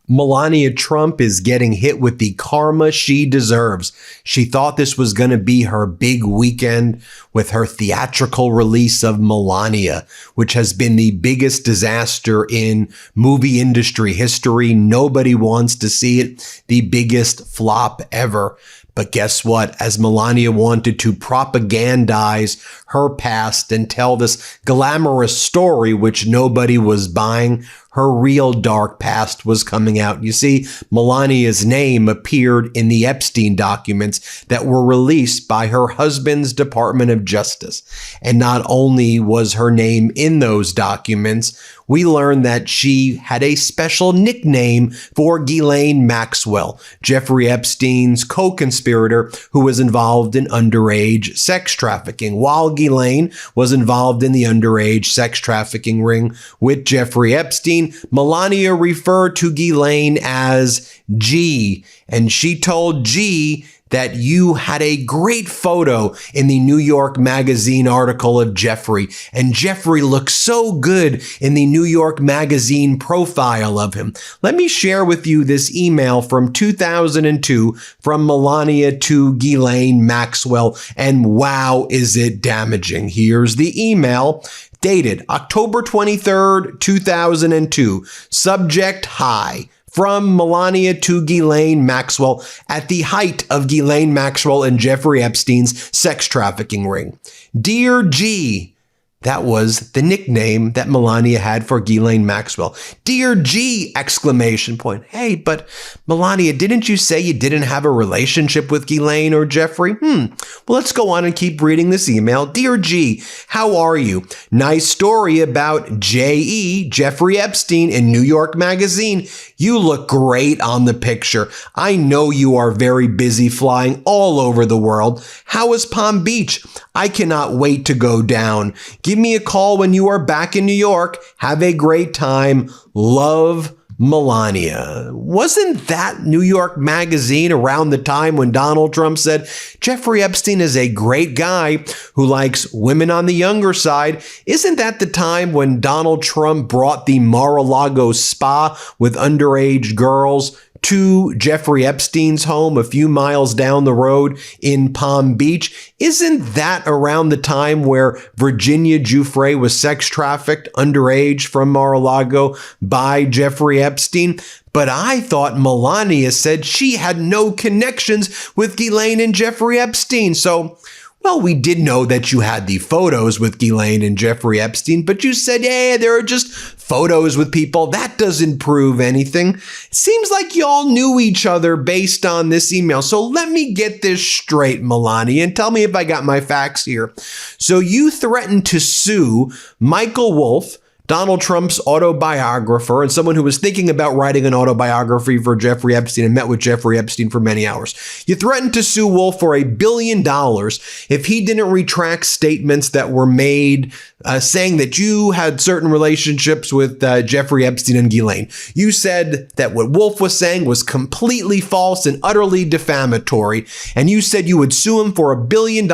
Melania Trump is getting hit with the karma she deserves. She thought this was going to be her big weekend with her theatrical release of Melania, which has been the biggest disaster in movie industry history. Nobody wants to see it. The biggest flop ever. But guess what? As Melania wanted to propagandize her past and tell this glamorous story, which nobody was buying, her real dark past was coming out. You see, Melania's name appeared in the Epstein documents that were released by her husband's Department of Justice. And not only was her name in those documents, we learned that she had a special nickname for Ghislaine Maxwell, Jeffrey Epstein's co-conspirator who was involved in underage sex trafficking. While Ghislaine was involved in the underage sex trafficking ring with Jeffrey Epstein, Melania referred to Ghislaine as G, and she told G that you had a great photo in the New York Magazine article of Jeffrey, and Jeffrey looked so good in the New York Magazine profile of him. Let me share with you this email from 2002 from Melania to Ghislaine Maxwell, and wow, is it damaging. Here's the email. Dated October 23rd, 2002. Subject: Hi. From Melania to Ghislaine Maxwell at the height of Ghislaine Maxwell and Jeffrey Epstein's sex trafficking ring. Dear G, that was the nickname that Melania had for Ghislaine Maxwell. Dear G! Exclamation point. Hey, but Melania, didn't you say you didn't have a relationship with Ghislaine or Jeffrey? Well, let's go on and keep reading this email. Dear G, how are you? Nice story about J.E., Jeffrey Epstein in New York Magazine. You look great on the picture. I know you are very busy flying all over the world. How is Palm Beach? I cannot wait to go down. Give me a call when you are back in New York. Have a great time. Love, Melania. Wasn't that New York Magazine around the time when Donald Trump said Jeffrey Epstein is a great guy who likes women on the younger side? Isn't that the time when Donald Trump brought the Mar-a-Lago spa with underage girls to Jeffrey Epstein's home a few miles down the road in Palm Beach? Isn't that around the time where Virginia Giuffre was sex trafficked underage from Mar-a-Lago by Jeffrey Epstein? But I thought Melania said she had no connections with Ghislaine and Jeffrey Epstein. So, well, we did know that you had the photos with Ghislaine and Jeffrey Epstein, but you said, yeah, there are just photos with people. That doesn't prove anything. It seems like y'all knew each other based on this email. So let me get this straight, Melania, and tell me if I got my facts here. So you threatened to sue Michael Wolff, Donald Trump's autobiographer, and someone who was thinking about writing an autobiography for Jeffrey Epstein and met with Jeffrey Epstein for many hours. You threatened to sue Wolff for $1 billion if he didn't retract statements that were made saying that you had certain relationships with Jeffrey Epstein and Ghislaine. You said that what Wolff was saying was completely false and utterly defamatory, and you said you would sue him for $1 billion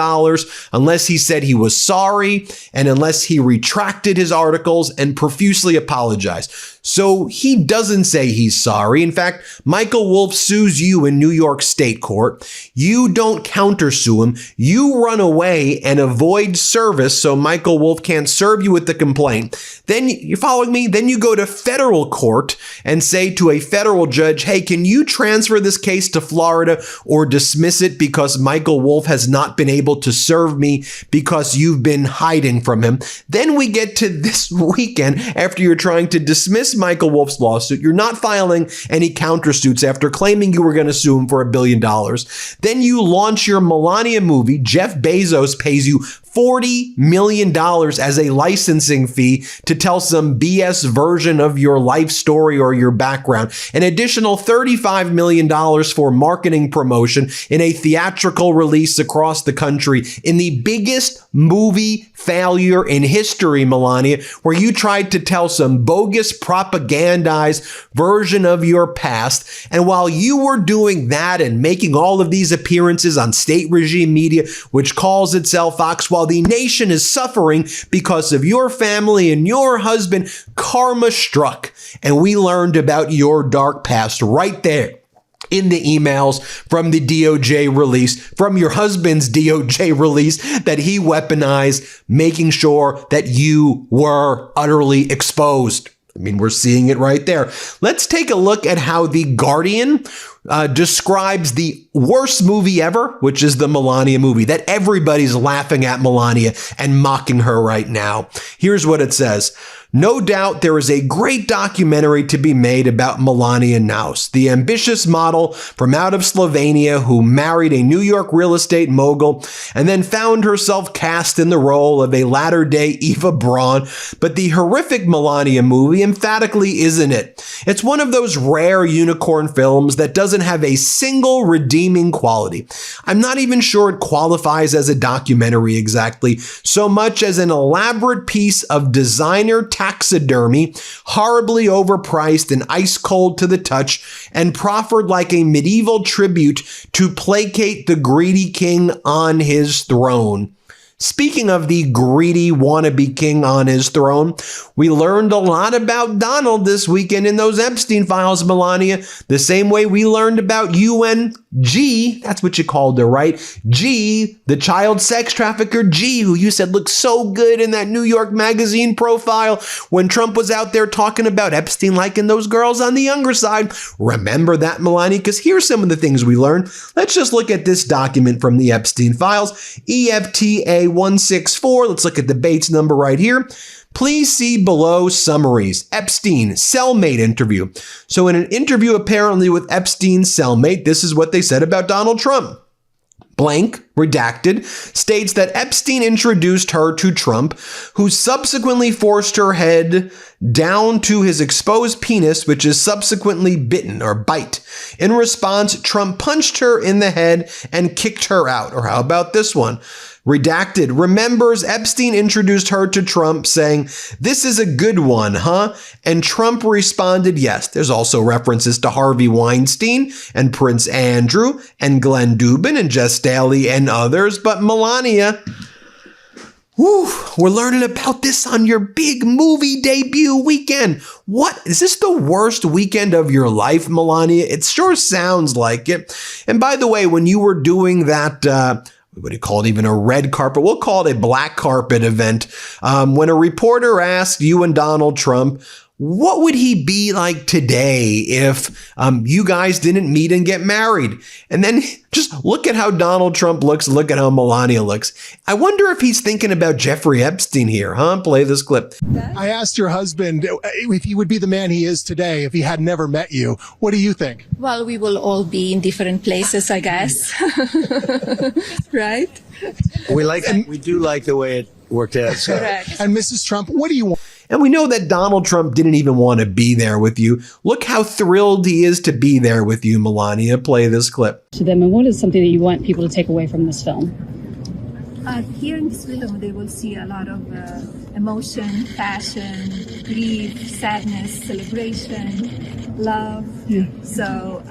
unless he said he was sorry and unless he retracted his articles and profusely apologized. So he doesn't say he's sorry. In fact, Michael Wolff sues you in New York State Court. You don't countersue him. You run away and avoid service so Michael Wolff can't serve you with the complaint. Then, you're following me? Then you go to federal court and say to a federal judge, hey, can you transfer this case to Florida or dismiss it because Michael Wolff has not been able to serve me because you've been hiding from him? Then we get to this weekend after you're trying to dismiss Michael Wolff's lawsuit. You're not filing any countersuits after claiming you were going to sue him for $1 billion. Then you launch your Melania movie. Jeff Bezos pays you $40 million as a licensing fee to tell some BS version of your life story or your background. An additional $35 million for marketing promotion in a theatrical release across the country in the biggest movie failure in history, Melania, where you tried to tell some bogus propagandized version of your past. And while you were doing that and making all of these appearances on state regime media, which calls itself Fox, while while the nation is suffering because of your family and your husband, karma struck. And we learned about your dark past right there in the emails from the DOJ release, from your husband's DOJ release that he weaponized, making sure that you were utterly exposed. I mean, we're seeing it right there. Let's take a look at how The Guardian describes the worst movie ever, which is the Melania movie, that everybody's laughing at Melania and mocking her right now. Here's what it says. No doubt there is a great documentary to be made about Melania Naus, the ambitious model from out of Slovenia who married a New York real estate mogul and then found herself cast in the role of a latter-day Eva Braun. But the horrific Melania movie emphatically isn't it. It's one of those rare unicorn films that doesn't have a single redeeming quality. I'm not even sure it qualifies as a documentary exactly, so much as an elaborate piece of designer taxidermy, horribly overpriced and ice cold to the touch, and proffered like a medieval tribute to placate the greedy king on his throne. Speaking of the greedy wannabe king on his throne, we learned a lot about Donald this weekend in those Epstein files, Melania, the same way we learned about UNG, that's what you called her, right? G, the child sex trafficker G, who you said looked so good in that New York Magazine profile when Trump was out there talking about Epstein liking those girls on the younger side. Remember that, Melania? Because here's some of the things we learned. Let's just look at this document from the Epstein files, EFTA 164. Let's look at the Bates number right here. Please see below summaries. Epstein cellmate interview. So in an interview apparently with Epstein's cellmate, this is what they said about Donald Trump. Blank, redacted, states that Epstein introduced her to Trump, who subsequently forced her head down to his exposed penis, which is subsequently bitten or bite. In response, Trump punched her in the head and kicked her out. Or how about this one? Redacted, remembers Epstein introduced her to Trump saying, "This is a good one, huh?" And Trump responded, yes. There's also references to Harvey Weinstein and Prince Andrew and Glenn Dubin and Jess Staley and others. But Melania, we're learning about this on your big movie debut weekend. What? Is this the worst weekend of your life, Melania? It sure sounds like it. And by the way, when you were doing that, what do you call it, even a red carpet? We'll call it a black carpet event. When a reporter asked you and Donald Trump, what would he be like today if you guys didn't meet and get married? And then just look at how Donald Trump looks. Look at how Melania looks. I wonder if he's thinking about Jeffrey Epstein here, huh? Play this clip. I asked your husband if he would be the man he is today if he had never met you. What do you think? Well, we will all be in different places, I guess. Right? We do like the way it worked out. So. Correct. And Mrs. Trump, what do you want? And we know that Donald Trump didn't even want to be there with you. Look how thrilled he is to be there with you, Melania. Play this clip. To them, and what is something that you want people to take away from this film? Here in this film, they will see a lot of emotion, passion, grief, sadness, celebration, love. Yeah. So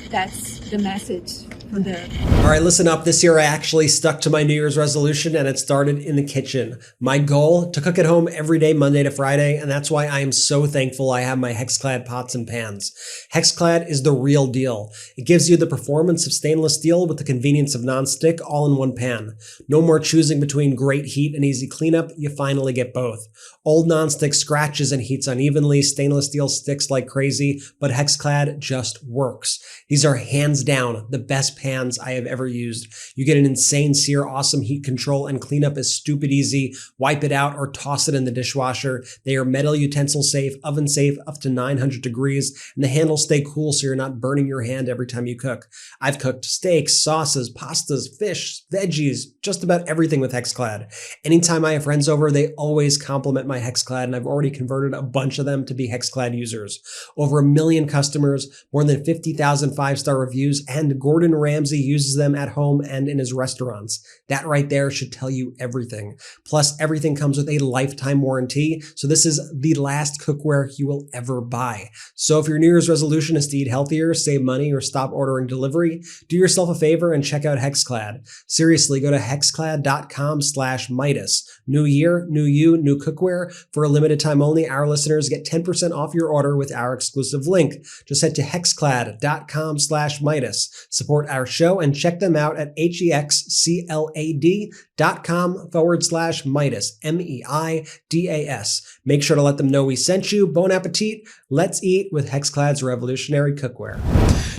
that's the message. All right, listen up. This year I actually stuck to my New Year's resolution, and it started in the kitchen. My goal, to cook at home every day, Monday to Friday, and that's why I am so thankful I have my Hexclad pots and pans. Hexclad is the real deal. It gives you the performance of stainless steel with the convenience of non-stick all in one pan. No more choosing between great heat and easy cleanup. You finally get both. Old non-stick scratches and heats unevenly. Stainless steel sticks like crazy, but Hexclad just works. These are hands down the best pans I have ever used. You get an insane sear, awesome heat control, and cleanup is stupid easy. Wipe it out or toss it in the dishwasher. They are metal utensil safe, oven safe, up to 900 degrees, and the handles stay cool so you're not burning your hand every time you cook. I've cooked steaks, sauces, pastas, fish, veggies, just about everything with Hexclad. Anytime I have friends over, they always compliment my Hexclad, and I've already converted a bunch of them to be Hexclad users. Over 1 million customers, more than 50,000 5-star reviews, and Gordon Ramsay uses them at home and in his restaurants. That right there should tell you everything. Plus, everything comes with a lifetime warranty, so this is the last cookware you will ever buy. So if your New Year's resolution is to eat healthier, save money, or stop ordering delivery, do yourself a favor and check out Hexclad. Seriously, go to hexclad.com/Meidas. New year, new you, new cookware. For a limited time only, our listeners get 10% off your order with our exclusive link. Just head to hexclad.com/Meidas. Support our show and check them out at hexclad.com/Meidas. MEIDAS. Make sure to let them know we sent you. Bon appetit. Let's eat with Hexclad's revolutionary cookware.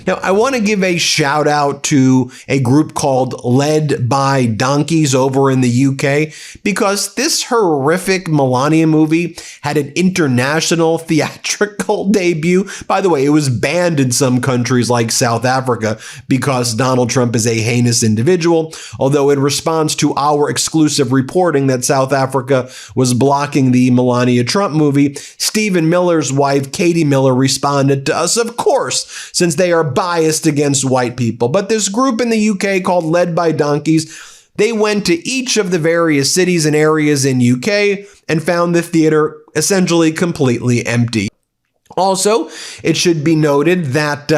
Now, I want to give a shout out to a group called Led by Donkeys over in the UK, because this horrific Melania movie had an international theatrical debut. By the way, it was banned in some countries like South Africa because Donald Trump is a heinous individual, although in response to our exclusive reporting that South Africa was blocking the Melania Trump movie, Stephen Miller's wife, Katie Miller, responded to us, of course, since they are biased against white people. But this group in the UK called Led by Donkeys, they went to each of the various cities and areas in UK and found the theater essentially completely empty. Also, it should be noted that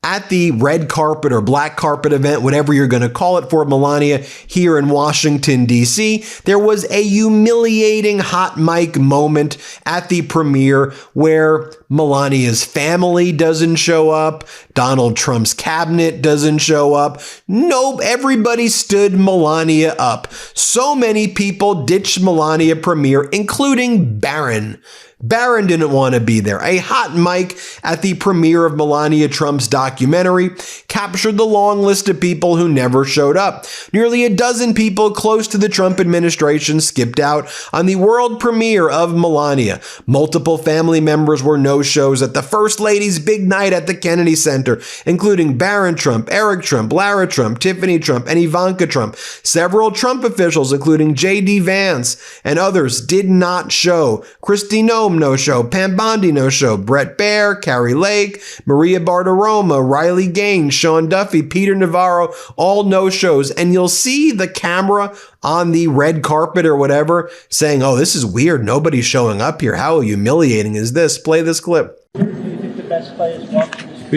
at the red carpet or black carpet event, whatever you're going to call it, for Melania here in Washington, D.C., there was a humiliating hot mic moment at the premiere where Melania's family doesn't show up. Donald Trump's cabinet doesn't show up. Nope, everybody stood Melania up. So many people ditched Melania premiere, including Barron. Barron didn't want to be there. A hot mic at the premiere of Melania Trump's documentary captured the long list of people who never showed up. Nearly a dozen people close to the Trump administration skipped out on the world premiere of Melania. Multiple family members were no-shows at the First Lady's big night at the Kennedy Center, including Barron Trump, Eric Trump, Lara Trump, Tiffany Trump, and Ivanka Trump. Several Trump officials, including J.D. Vance and others, did not show. Kristi Noem, no-show. Pam Bondi, no-show. Brett Baer, Carrie Lake, Maria Bartiromo, Riley Gaines, Sean Duffy, Peter Navarro, all no-shows. And you'll see the camera on the red carpet or whatever saying, oh, this is weird. Nobody's showing up here. How humiliating is this? Play this clip. We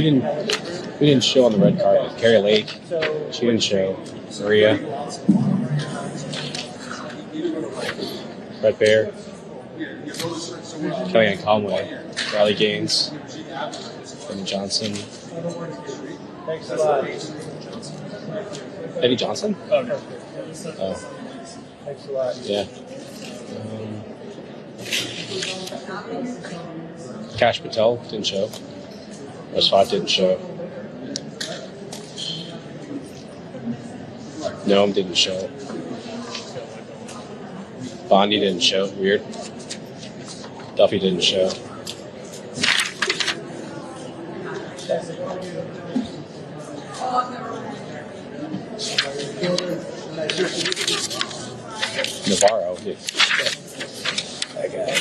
didn't show on the red carpet. Carrie Lake, she didn't show. Maria. Brett Baer. Kellyanne Conway, Riley Gaines, Eddie Johnson. Thanks a lot. Eddie Johnson? Oh, no. Oh. Thanks a lot. Yeah. Kash Patel didn't show. Rasfat didn't show. Noam didn't show. Bondi didn't show. Weird. Duffy didn't show. Navarro. Yeah. That guy.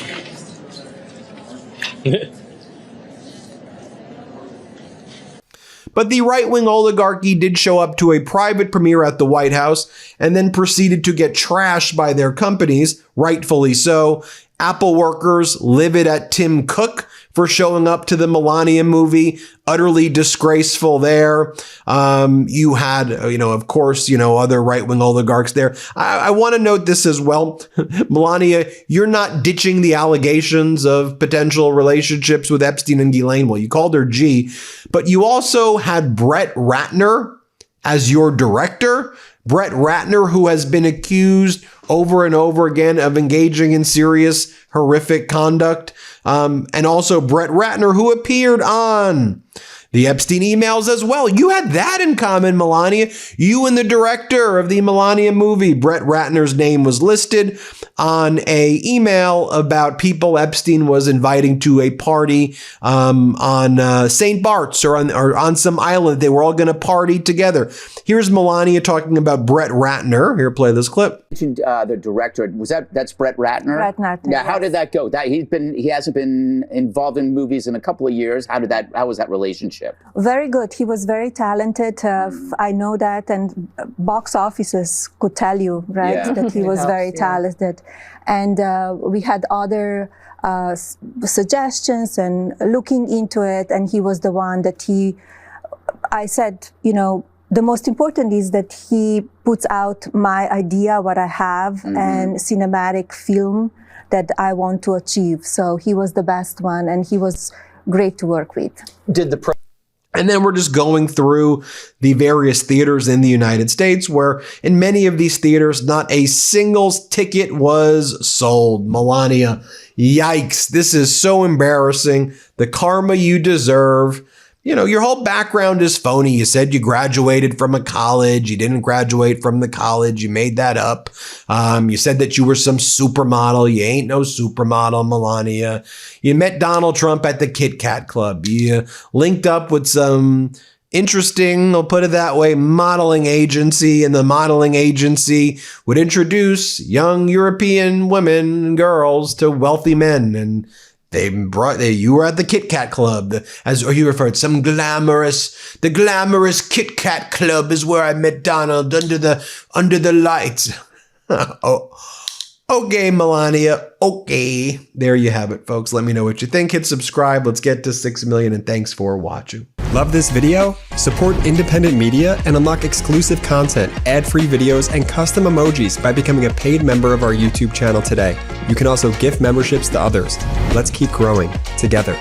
But the right-wing oligarchy did show up to a private premiere at the White House and then proceeded to get trashed by their companies, rightfully so. Apple workers livid at Tim Cook for showing up to the Melania movie, utterly disgraceful there. You had, of course, other right-wing oligarchs there. I want to note this as well. Melania, you're not ditching the allegations of potential relationships with Epstein and Ghislaine. Well, you called her G, but you also had Brett Ratner as your director. Brett Ratner, who has been accused over and over again of engaging in serious, horrific conduct. And also Brett Ratner, who appeared on the Epstein emails as well. You had that in common, Melania. You and the director of the Melania movie, Brett Ratner's name was listed on a email about people Epstein was inviting to a party on St. Bart's or on some island. They were all going to party together. Here's Melania talking about Brett Ratner. Here, play this clip. The director, that's Brett Ratner? Brett Ratner. Yeah, how did that go? He hasn't been involved in movies in a couple of years. How was that relationship? relationship? Very good. He was very talented. I know that, and box offices could tell you, right, Yeah. that he was very talented. And we had other suggestions and looking into it, and he was the one that I said, you know, the most important is that he puts out my idea, what I have, and cinematic film that I want to achieve. So he was the best one, and he was great to work with. And then we're just going through the various theaters in the United States where in many of these theaters, not a single ticket was sold. Melania, yikes. This is so embarrassing. The karma you deserve. You know, your whole background is phony. You said you graduated from a college. You didn't graduate from the college. You made that up. You said that you were some supermodel. You ain't no supermodel, Melania. You met Donald Trump at the Kit Kat Club. You linked up with some interesting, I'll put it that way, modeling agency, and the modeling agency would introduce young European women and girls to wealthy men, and you were at the Kit Kat Club, as you referred, the glamorous Kit Kat Club is where I met Donald under the lights. Okay, Melania. Okay. There you have it, folks. Let me know what you think. Hit subscribe. Let's get to 6 million, and thanks for watching. Love this video? Support independent media and unlock exclusive content, ad-free videos, and custom emojis by becoming a paid member of our YouTube channel today. You can also gift memberships to others. Let's keep growing together.